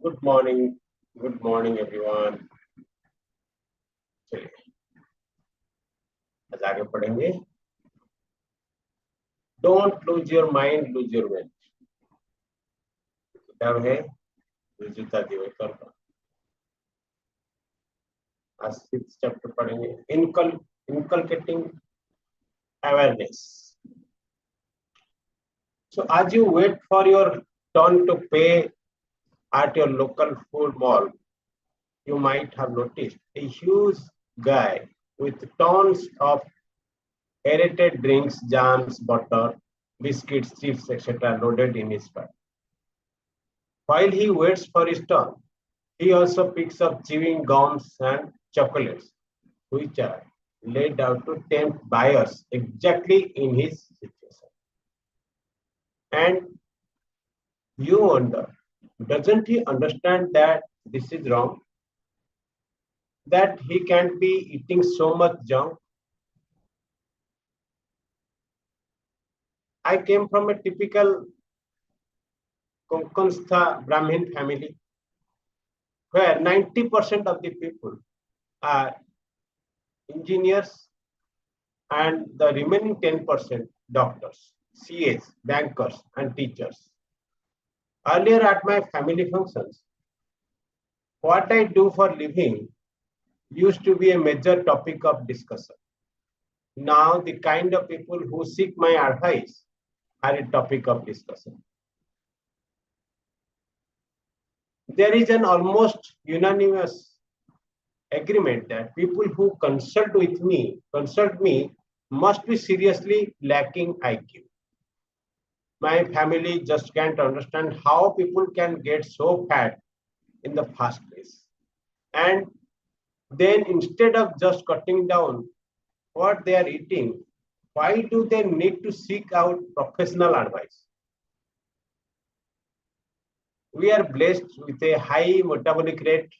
Good morning everyone. चलिए आज आगे पढ़ेंगे। Don't lose your mind, lose your wealth. किताब है रुजुता दिवेकर का। आज 6th चैप्टर पढ़ेंगे। Inculcating awareness. So as you wait for your turn to pay at your local food mall, you might have noticed a huge guy with tons of aerated drinks, jams, butter, biscuits, chips, etc. loaded in his bag. While he waits for his turn, he also picks up chewing gums and chocolates, which are laid out to tempt buyers exactly in his situation. And you wonder, doesn't he understand that this is wrong? That he can't be eating so much junk? I came from a typical Konkanstha Brahmin family where 90% of the people are engineers and the remaining 10% doctors, CAs, bankers, and teachers. Earlier at my family functions, what I do for living used to be a major topic of discussion. Now the kind of people who seek my advice are a topic of discussion. There is an almost unanimous agreement that people who consult me must be seriously lacking IQ. My family just can't understand how people can get so fat in the first place. And then instead of just cutting down what they are eating, why do they need to seek out professional advice? We are blessed with a high metabolic rate.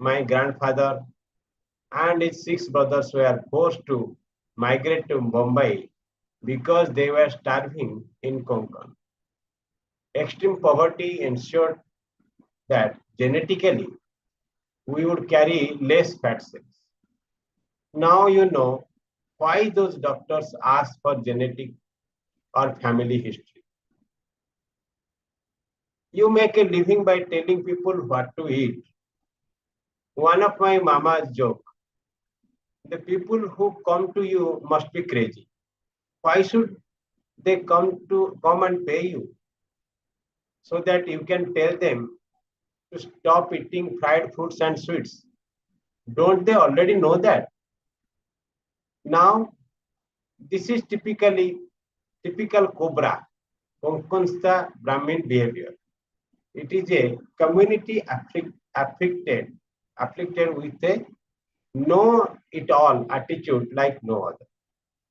My grandfather and his 6 brothers were forced to migrate to Mumbai because they were starving in Konkan. Extreme poverty ensured that genetically we would carry less fat cells. Now you know why those doctors ask for genetic or family history. You make a living by telling people what to eat. One of my mama's joke, the people who come to you must be crazy. Why should they come and pay you? So that you can tell them to stop eating fried foods and sweets. Don't they already know that? Now, this is typical Cobra, Konkanstha Brahmin behavior. It is a community afflicted with a know-it-all attitude like no other.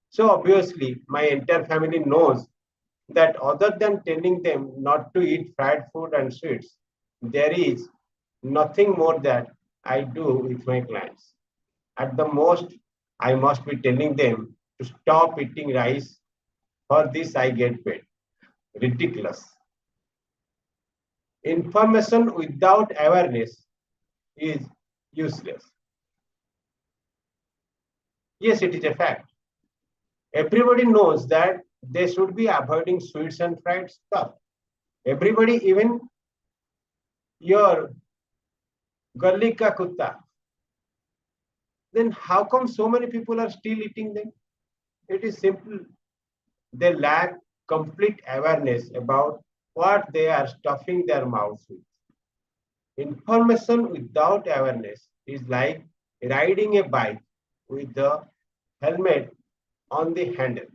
So obviously, my entire family knows that other than telling them not to eat fried food and sweets, there is nothing more that I do with my clients. At the most, I must be telling them to stop eating rice. For this, I get paid. Ridiculous. Information without awareness is useless. Yes, it is a fact. Everybody knows that they should be avoiding sweets and fried stuff. Everybody, even your gully ka kutta. Then how come so many people are still eating them? It is simple. They lack complete awareness about what they are stuffing their mouths with. Information without awareness is like riding a bike with the helmet on the handle.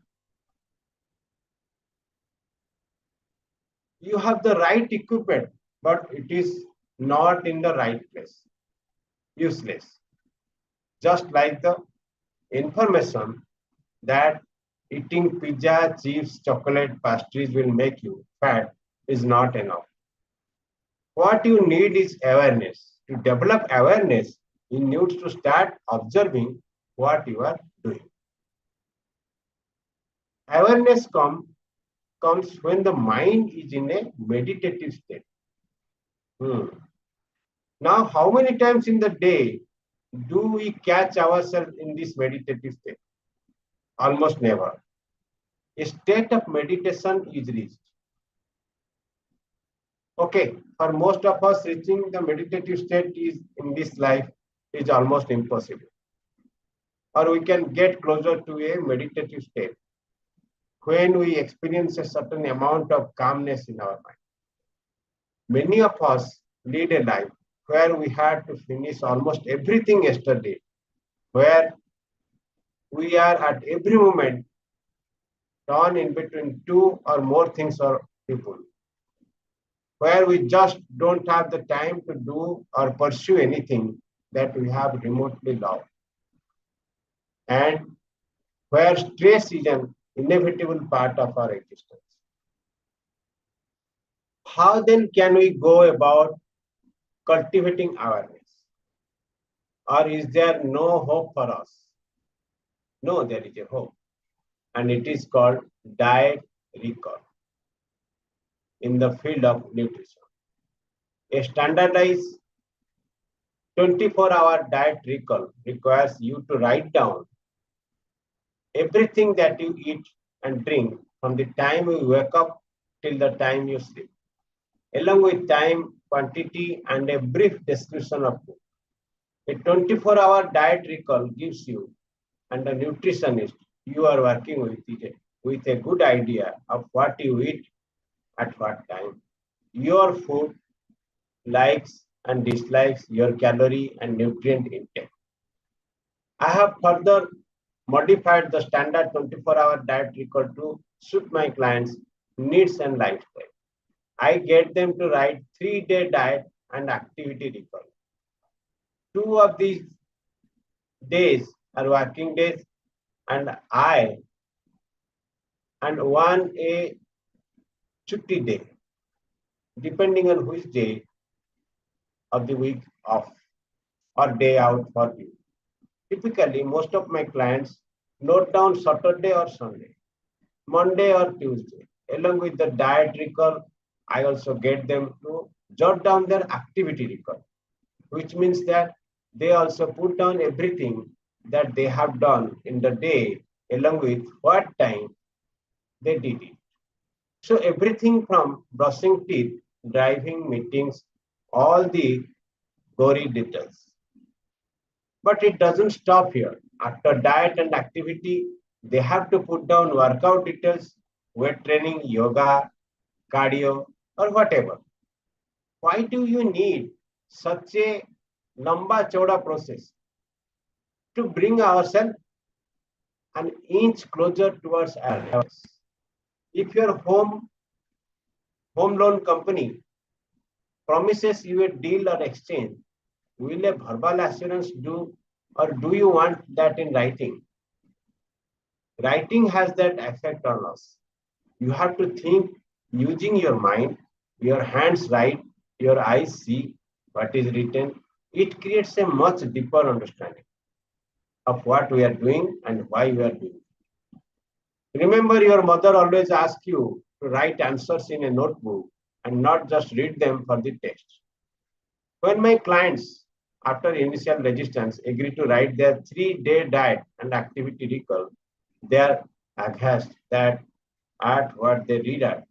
You have the right equipment, but it is not in the right place. Useless. Just like the information that eating pizza, chips, chocolate, pastries will make you fat is not enough. What you need is awareness. To develop awareness, you need to start observing what you are doing. Awareness comes when the mind is in a meditative state. Hmm. Now, how many times in the day do we catch ourselves in this meditative state? Almost never. A state of meditation is reached. Okay, for most of us, reaching the meditative state is in this life is almost impossible. Or we can get closer to a meditative state when we experience a certain amount of calmness in our mind. Many of us lead a life where we had to finish almost everything yesterday, where we are at every moment torn in between two or more things or people, where we just don't have the time to do or pursue anything that we have remotely loved, and where stress is an inevitable part of our existence. How then can we go about cultivating awareness? Or is there no hope for us? No, there is a hope, and it is called diet recall in the field of nutrition. A standardized 24-hour diet recall requires you to write down everything that you eat and drink from the time you wake up till the time you sleep, along with time, quantity, and a brief description of food. A 24-hour diet recall gives you and a nutritionist you are working with a good idea of what you eat at what time, your food likes and dislikes, your calorie and nutrient intake. I have further modified the standard 24-hour diet record to suit my clients' needs and lifestyle. I get them to write 3-day diet and activity record. 2 of these days are working days, and one a chutti day, depending on which day of the week off or day out for you. Typically, most of my clients note down Saturday or Sunday, Monday or Tuesday. Along with the diet record, I also get them to jot down their activity record, which means that they also put down everything that they have done in the day, along with what time they did it. So everything from brushing teeth, driving meetings, all the gory details. But it doesn't stop here. After diet and activity, they have to put down workout details, weight training, yoga, cardio, or whatever. Why do you need such a lamba chauda process to bring ourselves an inch closer towards ours? If your home loan company promises you a deal or exchange, will a verbal assurance do, or do you want that in writing? Writing has that effect on us. You have to think using your mind, your hands write, your eyes see what is written. It creates a much deeper understanding of what we are doing and why we are doing. Remember, your mother always asked you to write answers in a notebook and not just read them for the text. When my clients, after initial resistance, agree to write their 3-day diet and activity record, they are aghast that at what they read at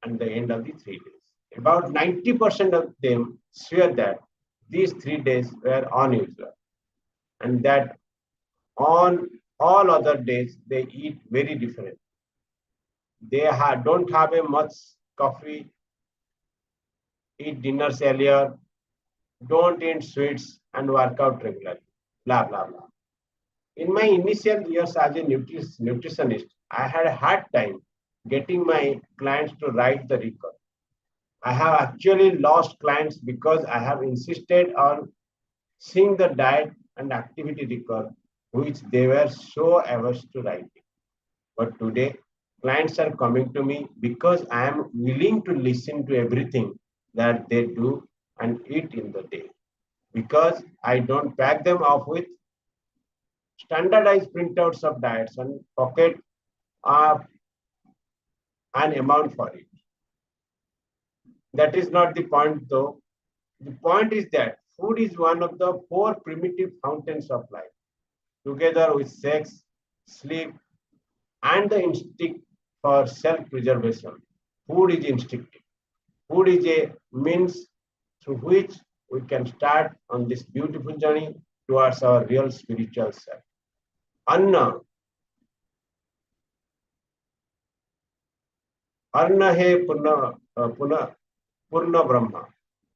the end of the 3 days. About 90% of them swear that these 3 days were unusual and that on all other days they eat very different. They don't have a much coffee, eat dinners earlier, don't eat sweets, and work out regularly. Blah blah blah. In my initial years as a nutritionist, I had a hard time getting my clients to write the record. I have actually lost clients because I have insisted on seeing the diet and activity record, which they were so averse to writing. But today, clients are coming to me because I am willing to listen to everything that they do and eat in the day. Because I don't pack them off with standardized printouts of diets and pocket uh, an amount for it. That is not the point though. The point is that food is one of the four primitive fountains of life, together with sex, sleep, and the instinct for self-preservation. Food is instinctive. Food is a means through which we can start on this beautiful journey towards our real spiritual self. Anna, Anna he Purna Brahma.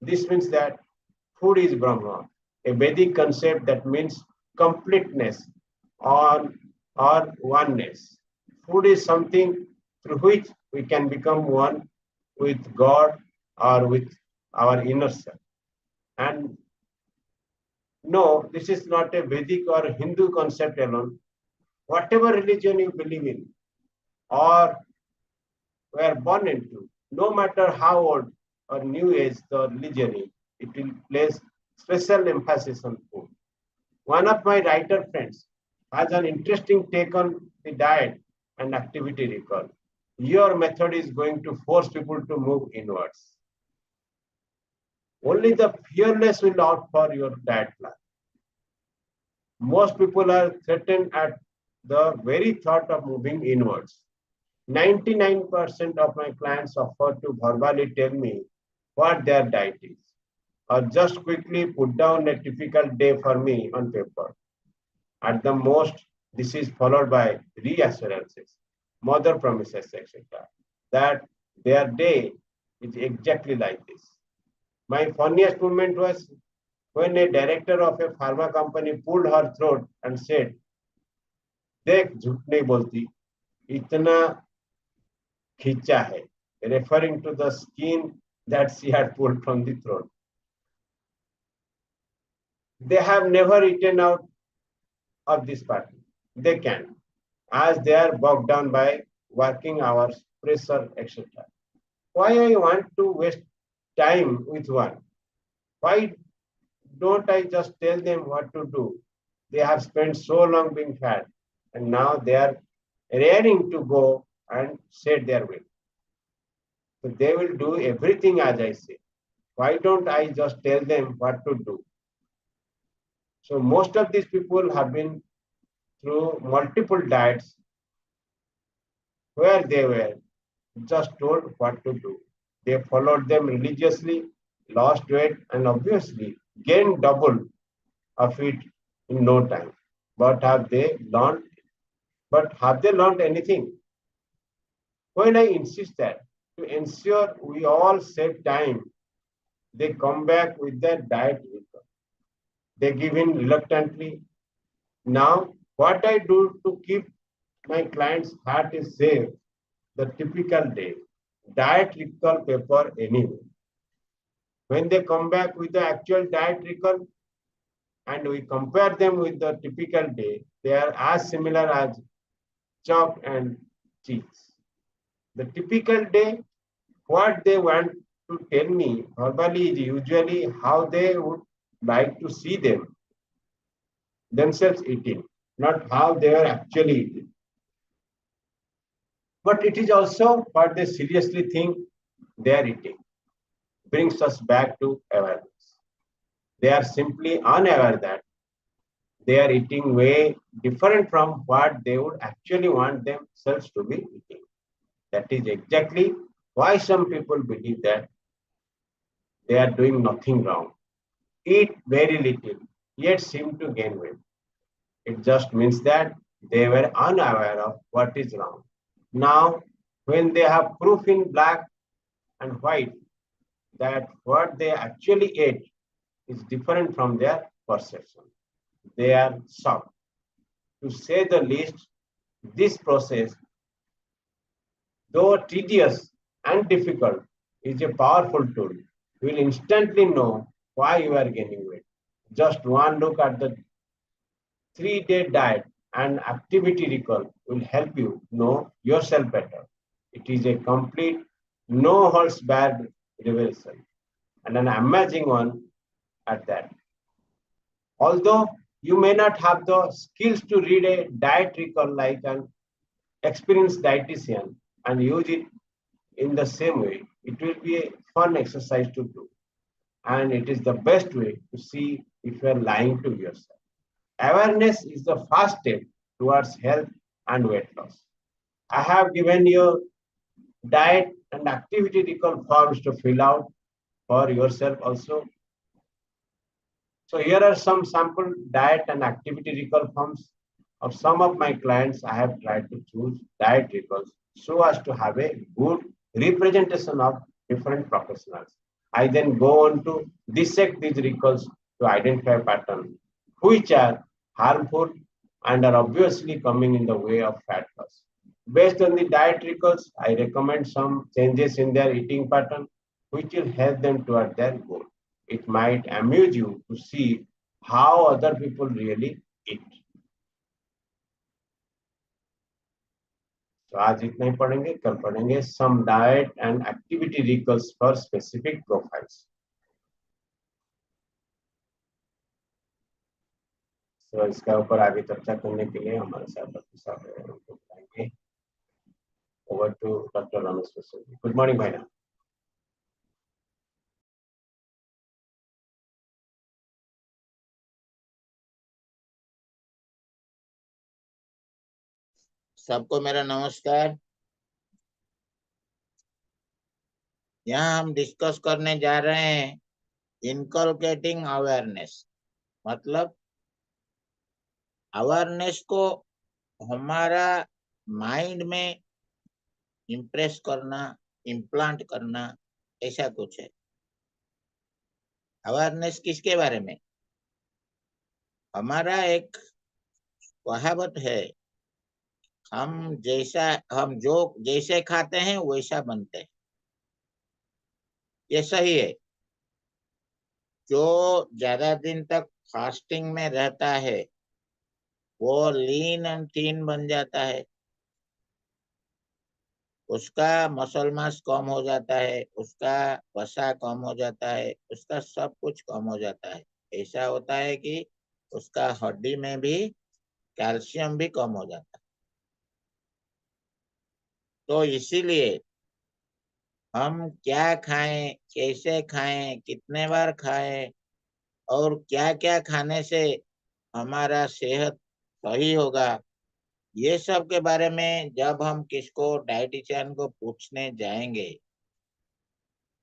This means that food is Brahma, a Vedic concept that means completeness or, or oneness. Food is something through which we can become one with God or with our inner self. And no, this is not a Vedic or Hindu concept alone. Whatever religion you believe in or were born into, no matter how old or new age the religion is, it will place special emphasis on food. One of my writer friends has an interesting take on the diet and activity recall. Your method is going to force people to move inwards. Only the fearless will opt for your diet plan. Most people are threatened at the very thought of moving inwards. 99% of my clients offer to verbally tell me what their diet is, or just quickly put down a typical day for me on paper. At the most, this is followed by reassurances, mother promises, etc., that their day is exactly like this. My funniest moment was when a director of a pharma company pulled her throat and said, देख झूठ नहीं बोलती, इतना खींचा है, referring to the skin that she had pulled from the throat. They have never eaten out of this party. They can, as they are bogged down by working hours, pressure, etc. Why I want to waste time with one? Why don't I just tell them what to do? They have spent so long being fat, and now they are raring to go and set their weight. So they will do everything as I say. Why don't I just tell them what to do? So most of these people have been through multiple diets where they were just told what to do. They followed them religiously, lost weight, and obviously gained double of it in no time. But have they learned? But have they learned anything? When I insist that to ensure we all save time, they come back with their diet. They give in reluctantly. Now, what I do to keep my client's heart is safe, the typical day, diet recall paper anyway. When they come back with the actual diet recall and we compare them with the typical day, they are as similar as chalk and cheese. The typical day, what they want to tell me verbally is usually how they would like to see themselves eating, not how they are actually eating. But it is also what they seriously think they are eating. Brings us back to awareness. They are simply unaware that they are eating way different from what they would actually want themselves to be eating. That is exactly why some people believe that they are doing nothing wrong, eat very little, yet seem to gain weight. It just means that they were unaware of what is wrong. Now, when they have proof in black and white that what they actually ate is different from their perception, they are shocked. To say the least, this process, though tedious and difficult, is a powerful tool. You will instantly know why you are gaining weight. Just one look at the 3-day diet and activity recall will help you know yourself better. It is a complete, no holds barred revelation, and an amazing one at that. Although you may not have the skills to read a diet recall like an experienced dietitian and use it in the same way, It will be a fun exercise to do, and it is the best way to see if you are lying to yourself. Awareness is the first step towards health and weight loss. I have given you diet and activity recall forms to fill out for yourself also. So here are some sample diet and activity recall forms of some of my clients. I have tried to choose diet recalls so as to have a good representation of different professionals. I then go on to dissect these recalls to identify patterns which are harmful and are obviously coming in the way of fat loss. Based on the diet recalls, I recommend some changes in their eating pattern which will help them toward their goal. It might amuse you to see how other people really eat. तो आज इतना ही पढ़ेंगे, कल पढ़ेंगे some diet and activity recalls for specific profiles. तो इसका ऊपर आगे चर्चा करने के लिए हमारे साथ डॉक्टर साहब उनको बुलाएंगे. Over to Dr. Ramesh Prasad. Good morning, भाईना. सबको मेरा नमस्कार. यहाँ हम डिस्कस करने जा रहे हैं इनकलकेटिंग अवेयरनेस. मतलब अवेयरनेस को हमारा माइंड में इम्प्रेस करना, इम्प्लांट करना, ऐसा कुछ है. अवेयरनेस किसके बारे में? हमारा एक कहावत है, हम जो जैसे खाते हैं वैसा बनते हैं. ये सही है. जो ज्यादा दिन तक फास्टिंग में रहता है वो लीन एंड थीन बन जाता है. उसका मसल मास कम हो जाता है, उसका वसा कम हो जाता है, उसका सब कुछ कम हो जाता है. ऐसा होता है कि उसका हड्डी में भी कैल्शियम भी कम हो जाता है. तो इसीलिए हम क्या खाएं, कैसे खाएं, कितने बार खाएं और क्या क्या खाने से हमारा सेहत सही होगा, ये सब के बारे में जब हम किसको डाइटिशियन को पूछने जाएंगे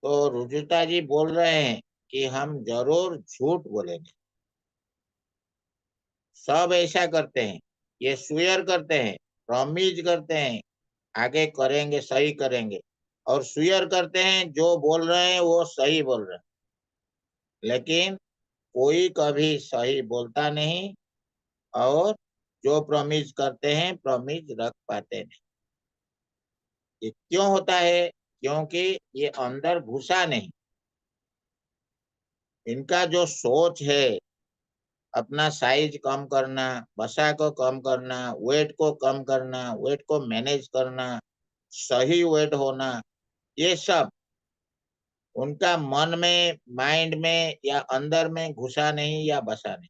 तो रुजुता जी बोल रहे हैं कि हम जरूर झूठ बोलेंगे. सब ऐसा करते हैं, ये स्वीयर करते हैं, प्रॉमिस करते हैं आगे करेंगे, सही करेंगे, और स्वीयर करते हैं जो बोल रहे हैं वो सही बोल रहे हैं, लेकिन कोई कभी सही बोलता नहीं और जो प्रॉमिस करते हैं प्रॉमिस रख पाते नहीं. ये क्यों होता है? क्योंकि ये अंदर घुसा नहीं. इनका जो सोच है अपना साइज कम करना, वसा को कम करना, वेट को कम करना, वेट को मैनेज करना, सही वेट होना, ये सब उनका मन में, माइंड में या अंदर में घुसा नहीं या बसा नहीं.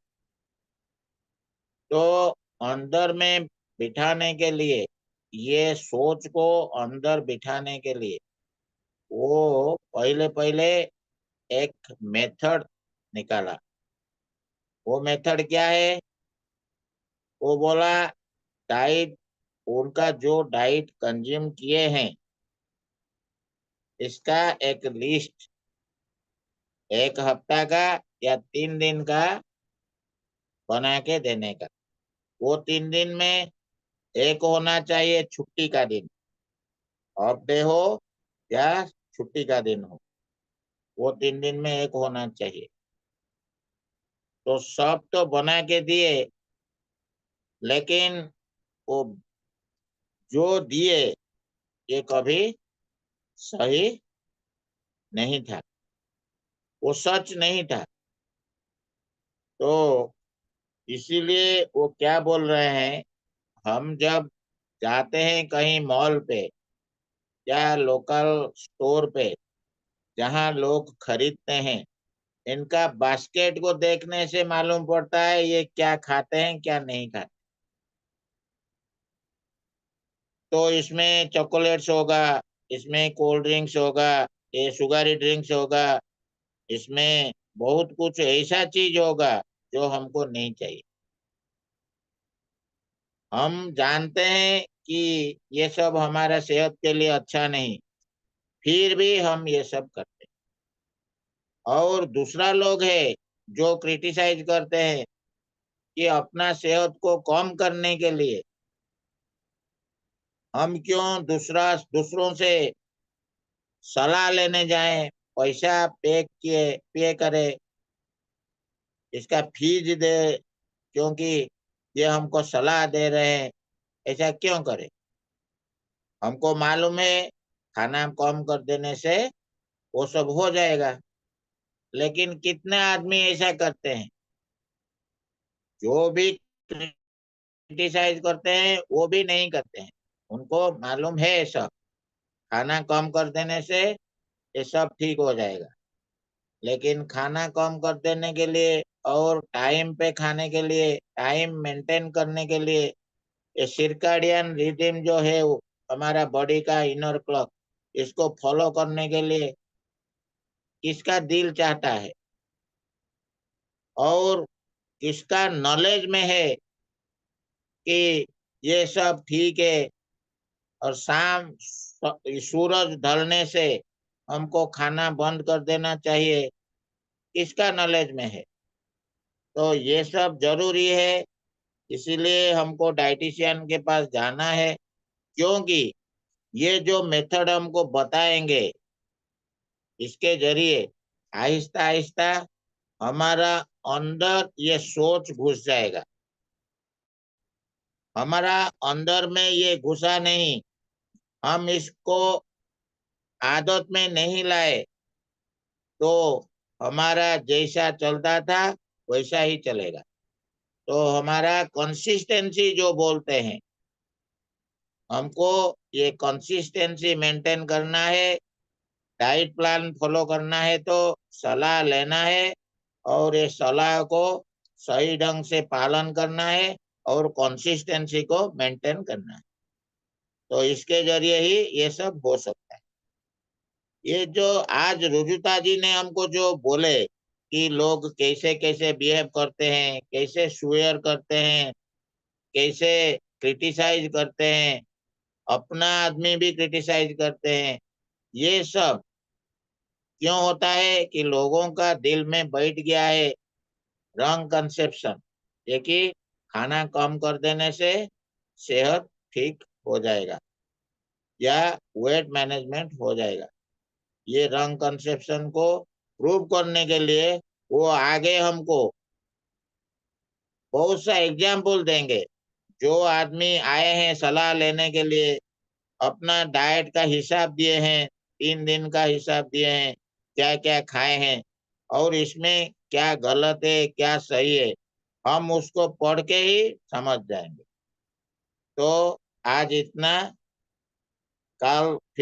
तो अंदर में बिठाने के लिए, ये सोच को अंदर बिठाने के लिए वो पहले पहले एक मेथड निकाला. वो मेथड क्या है? वो बोला डाइट, उनका जो डाइट कंज्यूम किए हैं इसका एक लिस्ट, एक हफ्ता का या 3 दिन का बना के देने का. वो 3 दिन में एक होना चाहिए छुट्टी का दिन, ऑफ डे हो या छुट्टी का दिन हो, वो 3 दिन में एक होना चाहिए. तो सब तो बना के दिए, लेकिन वो जो दिए ये कभी सही नहीं था, वो सच नहीं था. तो इसीलिए वो क्या बोल रहे हैं, हम जब जाते हैं कहीं मॉल पे या लोकल स्टोर पे जहाँ लोग खरीदते हैं, इनका बास्केट को देखने से मालूम पड़ता है ये क्या खाते हैं क्या नहीं खाते. तो इसमें चॉकलेट्स होगा, इसमें कोल्ड ड्रिंक्स होगा, ये शुगरी ड्रिंक्स होगा, इसमें बहुत कुछ ऐसा चीज होगा जो हमको नहीं चाहिए। हम जानते हैं कि ये सब हमारा सेहत के लिए अच्छा नहीं, फिर भी हम ये सब करते हैं। और दूसरा लोग है जो क्रिटिसाइज करते हैं कि अपना सेहत को कम करने के लिए हम क्यों दूसरों से सलाह लेने जाएं, पैसा पे करे, इसका फीस दे, क्योंकि ये हमको सलाह दे रहे हैं, ऐसा क्यों करें? हमको मालूम है खाना कम कर देने से वो सब हो जाएगा, लेकिन कितने आदमी ऐसा करते हैं? जो भी क्रिटिसाइज करते हैं वो भी नहीं करते हैं, उनको मालूम है सब खाना कम कर देने से ये सब ठीक हो जाएगा। लेकिन खाना कम कर देने के लिए और टाइम पे खाने के लिए, टाइम मेंटेन करने के लिए, ये सिरकाडियन रिदम जो है वो हमारा बॉडी का इनर क्लॉक, इसको फॉलो करने के लिए किसका दिल चाहता है और किसका नॉलेज में है कि ये सब ठीक है और शाम सूरज ढलने से हमको खाना बंद कर देना चाहिए, किसका नॉलेज में है? तो ये सब जरूरी है, इसीलिए हमको डाइटिशियन के पास जाना है, क्योंकि ये जो मेथड हमको बताएंगे इसके जरिए आहिस्ता आहिस्ता हमारा अंदर ये सोच घुस जाएगा। हमारा अंदर में ये घुसा नहीं, हम इसको आदत में नहीं लाए तो हमारा जैसा चलता था वैसा ही चलेगा। तो हमारा कंसिस्टेंसी जो बोलते हैं, हमको ये कंसिस्टेंसी मेंटेन करना है, डाइट प्लान फॉलो करना है तो सलाह लेना है और ये सलाह को सही ढंग से पालन करना है और कंसिस्टेंसी को मेंटेन करना है। तो इसके जरिए ही ये सब हो सकता है। ये जो आज रुजुता जी ने हमको जो बोले कि लोग कैसे कैसे बिहेव करते हैं, कैसे स्वेयर करते हैं, कैसे क्रिटिसाइज करते हैं, अपना आदमी भी क्रिटिसाइज करते हैं, ये सब क्यों होता है कि लोगों का दिल में बैठ गया है रॉन्ग कंसेप्शन, ये कि खाना कम कर देने से सेहत ठीक हो जाएगा या वेट मैनेजमेंट हो जाएगा। ये रॉन्ग कंसेप्शन को प्रूव करने के लिए वो आगे हमको बहुत सा एग्जाम्पल देंगे। जो आदमी आए हैं सलाह लेने के लिए, अपना डाइट का हिसाब दिए हैं, 3 दिन का हिसाब दिए हैं, क्या क्या खाए हैं और इसमें क्या गलत है क्या सही है, हम उसको पढ़ के ही समझ जाएंगे। तो आज इतना, कल